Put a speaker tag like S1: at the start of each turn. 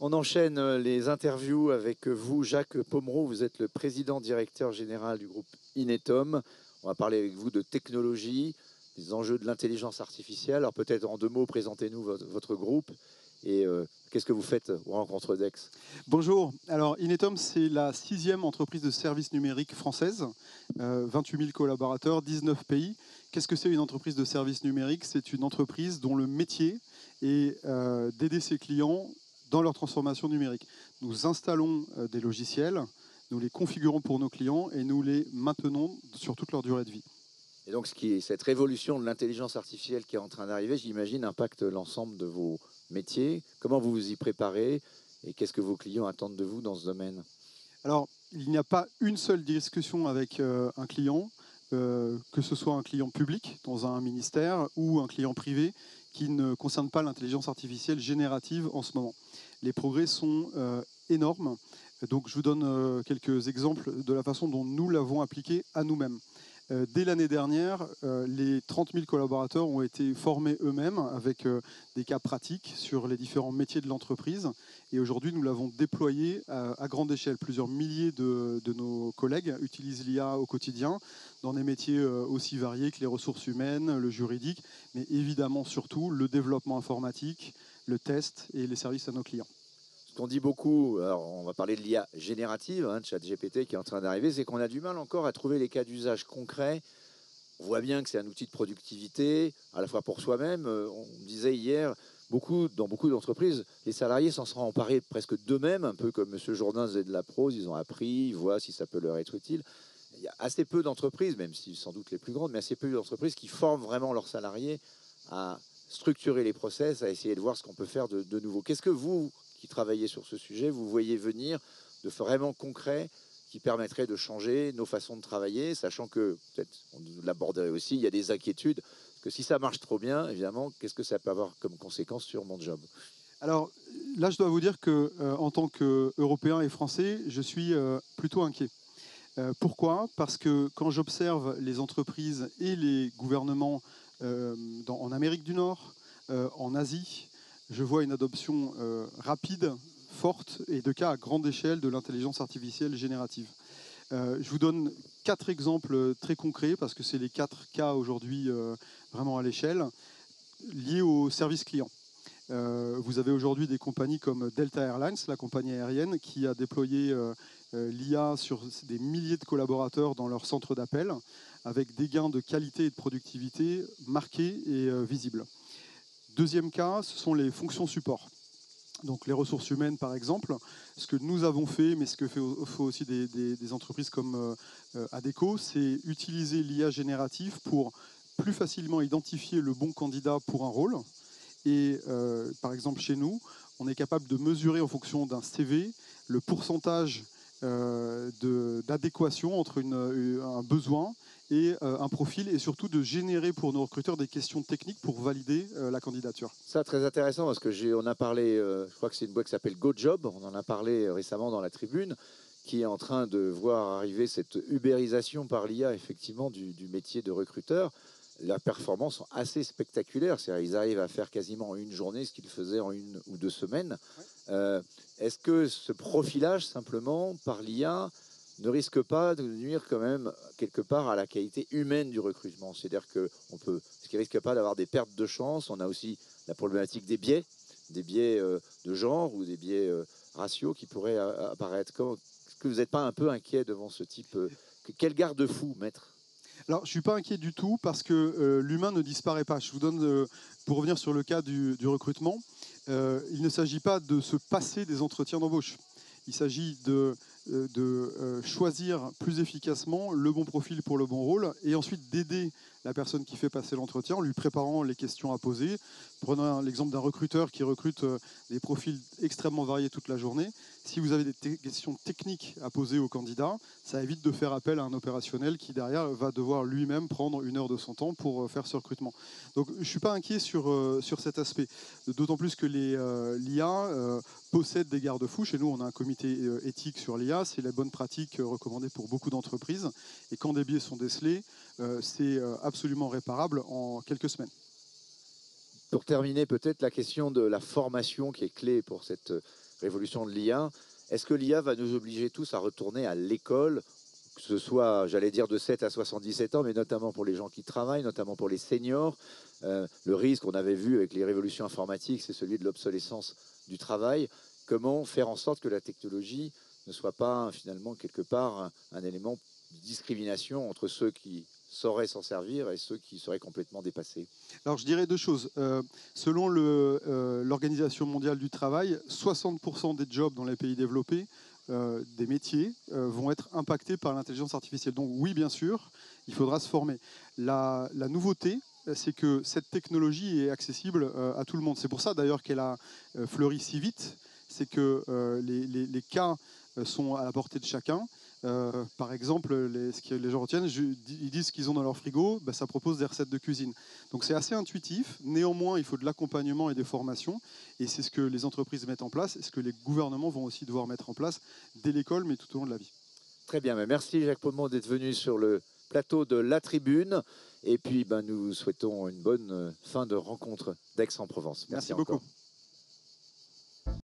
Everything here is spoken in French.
S1: On enchaîne les interviews avec vous, Jacques Pomereau. Vous êtes le président directeur général du groupe Inetum. On va parler avec vous de technologie, des enjeux de l'intelligence artificielle. Alors peut-être en 2 mots, présentez-nous votre groupe et qu'est-ce que vous faites aux rencontres d'Aix?
S2: Bonjour. Alors Inetum, c'est la 6e entreprise de services numériques française. 28 000 collaborateurs, 19 pays. Qu'est-ce que c'est une entreprise de services numériques? C'est une entreprise dont le métier est d'aider ses clients dans leur transformation numérique. Nous installons des logiciels, nous les configurons pour nos clients et nous les maintenons sur toute leur durée de vie.
S1: Et donc cette révolution de l'intelligence artificielle qui est en train d'arriver, j'imagine, impacte l'ensemble de vos métiers. Comment vous vous y préparez et qu'est-ce que vos clients attendent de vous dans ce domaine?
S2: Alors, il n'y a pas une seule discussion avec un client, que ce soit un client public dans un ministère ou un client privé, qui ne concerne pas l'intelligence artificielle générative en ce moment. Les progrès sont énormes. Donc, je vous donne quelques exemples de la façon dont nous l'avons appliqué à nous-mêmes. Dès l'année dernière, les 30 000 collaborateurs ont été formés eux-mêmes avec des cas pratiques sur les différents métiers de l'entreprise. Et aujourd'hui, nous l'avons déployé à grande échelle. Plusieurs milliers de nos collègues utilisent l'IA au quotidien dans des métiers aussi variés que les ressources humaines, le juridique, mais évidemment surtout le développement informatique, le test et les services à nos clients.
S1: Ce qu'on dit beaucoup, alors on va parler de l'IA générative, de ChatGPT qui est en train d'arriver, c'est qu'on a du mal encore à trouver les cas d'usage concrets. On voit bien que c'est un outil de productivité, à la fois pour soi-même. On disait hier, dans beaucoup d'entreprises, les salariés s'en sont emparés presque d'eux-mêmes, un peu comme M. Jourdain faisait de la prose, ils ont appris, ils voient si ça peut leur être utile. Il y a assez peu d'entreprises, même si sans doute les plus grandes, mais assez peu d'entreprises qui forment vraiment leurs salariés à structurer les process, à essayer de voir ce qu'on peut faire de nouveau. Qu'est-ce que vous, qui travaillez sur ce sujet, vous voyez venir de vraiment concret qui permettrait de changer nos façons de travailler, sachant que, peut-être on l'aborderait aussi, il y a des inquiétudes, parce que si ça marche trop bien, évidemment, qu'est-ce que ça peut avoir comme conséquence sur mon job?
S2: Alors là, je dois vous dire que en tant qu'Européen et Français, je suis plutôt inquiet. Pourquoi? Parce que quand j'observe les entreprises et les gouvernements en Amérique du Nord, en Asie, je vois une adoption rapide, forte et de cas à grande échelle de l'intelligence artificielle générative. Je vous donne 4 exemples très concrets, parce que c'est les 4 cas aujourd'hui vraiment à l'échelle, liés au service client. Vous avez aujourd'hui des compagnies comme Delta Airlines, la compagnie aérienne, qui a déployé l'IA sur des milliers de collaborateurs dans leur centre d'appel, avec des gains de qualité et de productivité marqués et visibles. Deuxième cas, ce sont les fonctions support. Donc les ressources humaines, par exemple, ce que nous avons fait, mais ce que fait aussi des entreprises comme Adecco, c'est utiliser l'IA générative pour plus facilement identifier le bon candidat pour un rôle. Et par exemple, chez nous, on est capable de mesurer en fonction d'un CV le pourcentage d'adéquation entre un besoin et un profil, et surtout de générer pour nos recruteurs des questions techniques pour valider la candidature.
S1: Ça, très intéressant, parce que on a parlé, je crois que c'est une boîte qui s'appelle GoJob, on en a parlé récemment dans la tribune, qui est en train de voir arriver cette ubérisation par l'IA, effectivement, du métier de recruteur. La performance sont assez spectaculaires, c'est-à-dire ils arrivent à faire quasiment en une journée ce qu'ils faisaient en 1 ou 2 semaines. Ouais. Est-ce que ce profilage, simplement, par l'IA, ne risque pas de nuire quand même quelque part à la qualité humaine du recrutement? C'est-à-dire est-ce qu'il ne risque pas d'avoir des pertes de chance? On a aussi la problématique des biais de genre ou des biais ratios qui pourraient apparaître. Est-ce que vous n'êtes pas un peu inquiet devant ce type quel garde-fou mettre?
S2: Alors, je ne suis pas inquiet du tout, parce que l'humain ne disparaît pas. Je vous donne, pour revenir sur le cas du recrutement, il ne s'agit pas de se passer des entretiens d'embauche. Il s'agit de choisir plus efficacement le bon profil pour le bon rôle, et ensuite d'aider la personne qui fait passer l'entretien en lui préparant les questions à poser. Prenons l'exemple d'un recruteur qui recrute des profils extrêmement variés toute la journée. Si vous avez des questions techniques à poser au candidat, ça évite de faire appel à un opérationnel qui derrière va devoir lui-même prendre 1 heure de son temps pour faire ce recrutement. Donc je ne suis pas inquiet sur cet aspect. D'autant plus que l'IA possède des garde-fous. Chez nous, on a un comité éthique sur l'IA. C'est la bonne pratique recommandée pour beaucoup d'entreprises. Et quand des biais sont décelés, c'est absolument réparable en quelques semaines.
S1: Pour terminer, peut-être la question de la formation qui est clé pour révolution de l'IA. Est-ce que l'IA va nous obliger tous à retourner à l'école, que ce soit, j'allais dire, de 7 à 77 ans, mais notamment pour les gens qui travaillent, notamment pour les seniors? Le risque qu'on avait vu avec les révolutions informatiques, c'est celui de l'obsolescence du travail. Comment faire en sorte que la technologie ne soit pas finalement quelque part un élément de discrimination entre ceux qui sauraient s'en servir et ceux qui seraient complètement dépassés?
S2: Alors je dirais deux choses. Selon l'Organisation mondiale du travail, 60% des jobs dans les pays développés, des métiers, vont être impactés par l'intelligence artificielle. Donc oui, bien sûr, il faudra se former. La nouveauté, c'est que cette technologie est accessible à tout le monde. C'est pour ça d'ailleurs qu'elle a fleuri si vite. C'est que les cas sont à la portée de chacun. Par exemple, ce que les gens retiennent, ils disent ce qu'ils ont dans leur frigo, ça propose des recettes de cuisine. Donc c'est assez intuitif. Néanmoins, il faut de l'accompagnement et des formations. Et c'est ce que les entreprises mettent en place et ce que les gouvernements vont aussi devoir mettre en place dès l'école, mais tout au long de la vie.
S1: Très bien, merci Jacques Paumont d'être venu sur le plateau de La Tribune. Et puis nous souhaitons une bonne fin de rencontre d'Aix-en-Provence.
S2: Merci
S1: encore.
S2: beaucoup.